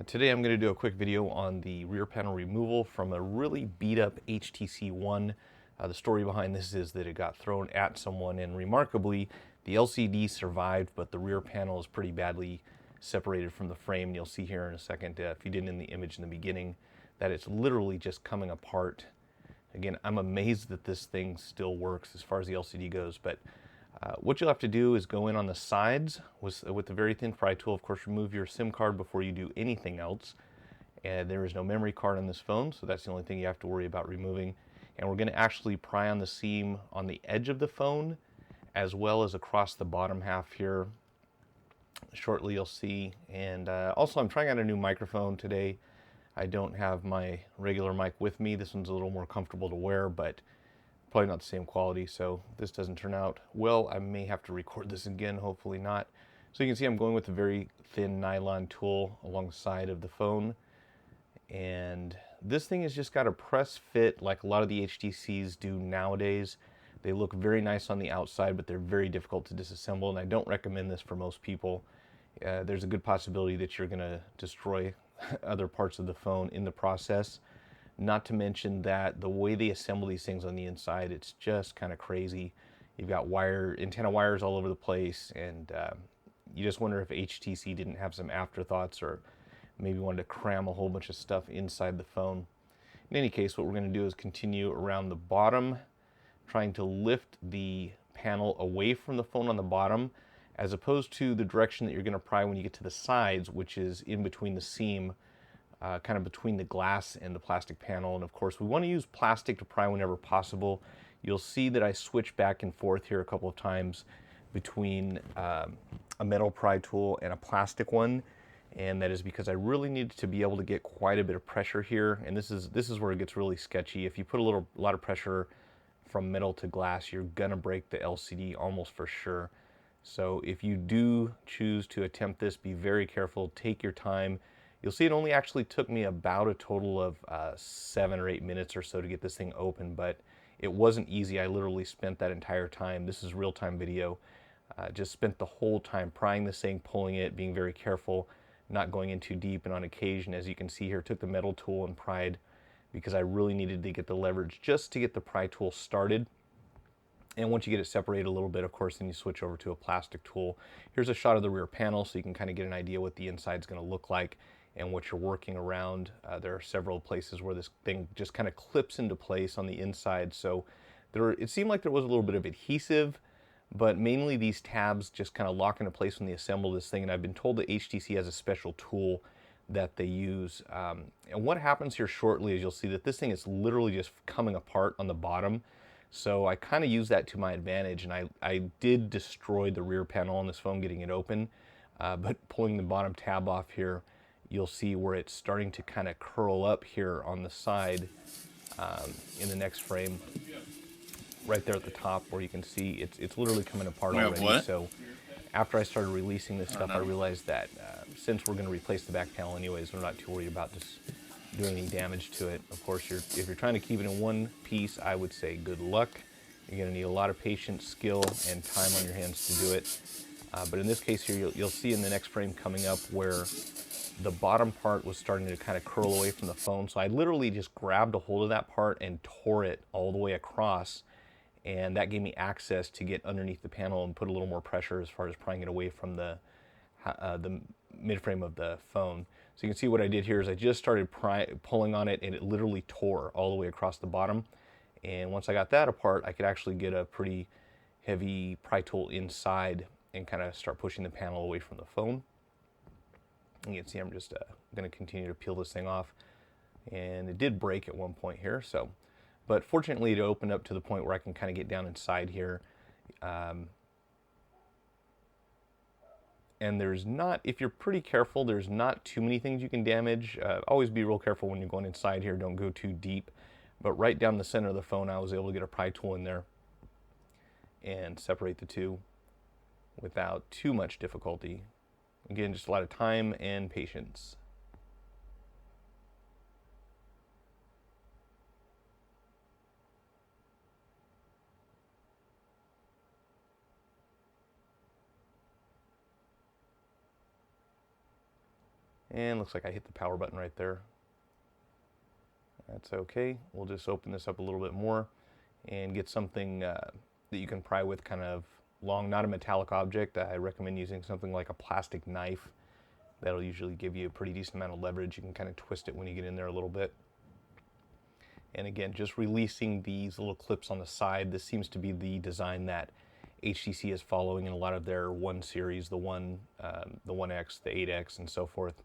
Today I'm going to do a quick video on the rear panel removal from a really beat up HTC One. The story behind this is that it got thrown at someone, and remarkably the LCD survived, but the rear panel is pretty badly separated from the frame. And you'll see here in a second, if you didn't in the image in the beginning, that it's literally just coming apart. Again, I'm amazed that this thing still works as far as the LCD goes, but what you'll have to do is go in on the sides with the very thin pry tool. Of course, remove your SIM card before you do anything else. And there is no memory card on this phone, so that's the only thing you have to worry about removing. And we're going to actually pry on the seam on the edge of the phone, as well as across the bottom half here. Shortly you'll see. And also I'm trying out a new microphone today. I don't have my regular mic with me. This one's a little more comfortable to wear, but probably not the same quality, so if this doesn't turn out well, I may have to record this again, hopefully not. So you can see I'm going with a very thin nylon tool along the side of the phone, and this thing has just got a press fit like a lot of the HTCs do nowadays. They look very nice on the outside, but they're very difficult to disassemble, and I don't recommend this for most people. There's a good possibility that you're going to destroy other parts of the phone in the process. Not to mention that the way they assemble these things on the inside, it's just kind of crazy. You've got antenna wires all over the place, and you just wonder if HTC didn't have some afterthoughts or maybe wanted to cram a whole bunch of stuff inside the phone. In any case, what we're going to do is continue around the bottom, trying to lift the panel away from the phone on the bottom, as opposed to the direction that you're going to pry when you get to the sides, which is in between the seam, kind of between the glass and the plastic panel. And of course, we want to use plastic to pry whenever possible. You'll see that I switch back and forth here a couple of times between a metal pry tool and a plastic one, and that is because I really needed to be able to get quite a bit of pressure here. And this is where it gets really sketchy. If you put a lot of pressure from metal to glass, you're gonna break the LCD almost for sure. So if you do choose to attempt this, be very careful, take your time. You'll see it only actually took me about a total of 7 or 8 minutes or so to get this thing open, but it wasn't easy. I literally spent that entire time. This is real-time video. Just spent the whole time prying this thing, pulling it, being very careful, not going in too deep, and on occasion, as you can see here, took the metal tool and pried because I really needed to get the leverage just to get the pry tool started. And once you get it separated a little bit, of course, then you switch over to a plastic tool. Here's a shot of the rear panel so you can kind of get an idea what the inside's going to look like and what you're working around. There are several places where this thing just kind of clips into place on the inside. So it seemed like there was a little bit of adhesive, but mainly these tabs just kind of lock into place when they assemble this thing. And I've been told that HTC has a special tool that they use. And what happens here shortly is you'll see that this thing is literally just coming apart on the bottom. So I kind of use that to my advantage, and I did destroy the rear panel on this phone getting it open, but pulling the bottom tab off here, you'll see where it's starting to kind of curl up here on the side in the next frame, right there at the top where you can see it's literally coming apart already. What? So after I started releasing this stuff, I realized that since we're going to replace the back panel anyways, we're not too worried about just doing any damage to it. Of course, if you're trying to keep it in one piece, I would say good luck. You're going to need a lot of patience, skill, and time on your hands to do it. But in this case here, you'll see in the next frame coming up where the bottom part was starting to kind of curl away from the phone. So I literally just grabbed a hold of that part and tore it all the way across. And that gave me access to get underneath the panel and put a little more pressure as far as prying it away from the mid-frame of the phone. So you can see what I did here is I just started pulling on it, and it literally tore all the way across the bottom. And once I got that apart, I could actually get a pretty heavy pry tool inside and kind of start pushing the panel away from the phone. And you can see I'm just going to continue to peel this thing off. And it did break at one point here, so. But fortunately, it opened up to the point where I can kind of get down inside here. And there's not, if you're pretty careful, there's not too many things you can damage. Always be real careful when you're going inside here. Don't go too deep. But right down the center of the phone, I was able to get a pry tool in there and separate the two without too much difficulty. Again, just a lot of time and patience. And looks like I hit the power button right there. That's okay. We'll just open this up a little bit more and get something that you can pry with kind of long, not a metallic object. I recommend using something like a plastic knife. That'll usually give you a pretty decent amount of leverage. You can kind of twist it when you get in there a little bit. And again, just releasing these little clips on the side. This seems to be the design that HTC is following in a lot of their One series, the 1X, the 8X, and so forth,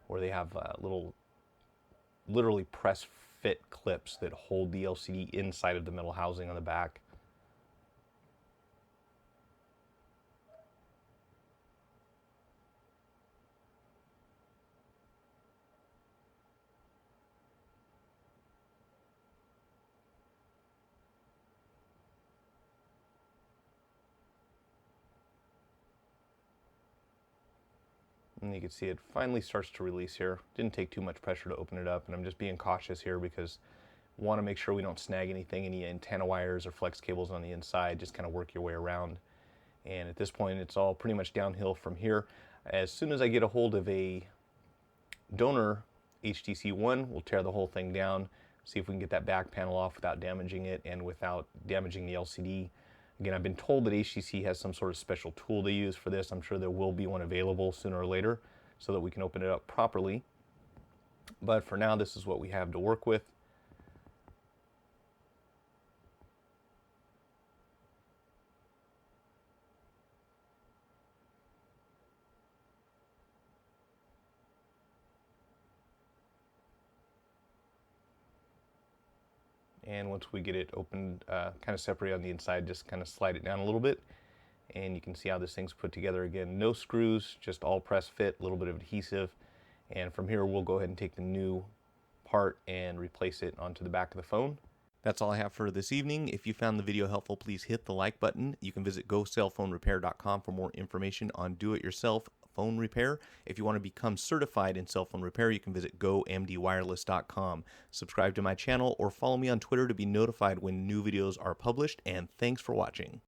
where they have little, literally press fit clips that hold the LCD inside of the metal housing on the back. And you can see it finally starts to release here. Didn't take too much pressure to open it up, and I'm just being cautious here because I want to make sure we don't snag anything, any antenna wires or flex cables on the inside. Just kind of work your way around. And at this point, it's all pretty much downhill from here. As soon as I get a hold of a donor HTC One, we'll tear the whole thing down, see if we can get that back panel off without damaging it and without damaging the LCD. Again, I've been told that HTC has some sort of special tool they use for this. I'm sure there will be one available sooner or later so that we can open it up properly. But for now, this is what we have to work with. And once we get it opened, kind of separate on the inside, just kind of slide it down a little bit. And you can see how this thing's put together. Again, no screws, just all press fit, a little bit of adhesive. And from here, we'll go ahead and take the new part and replace it onto the back of the phone. That's all I have for this evening. If you found the video helpful, please hit the like button. You can visit gocellphonerepair.com for more information on do-it-yourself phone repair. If you want to become certified in cell phone repair, you can visit gomdwireless.com. Subscribe to my channel or follow me on Twitter to be notified when new videos are published, and thanks for watching.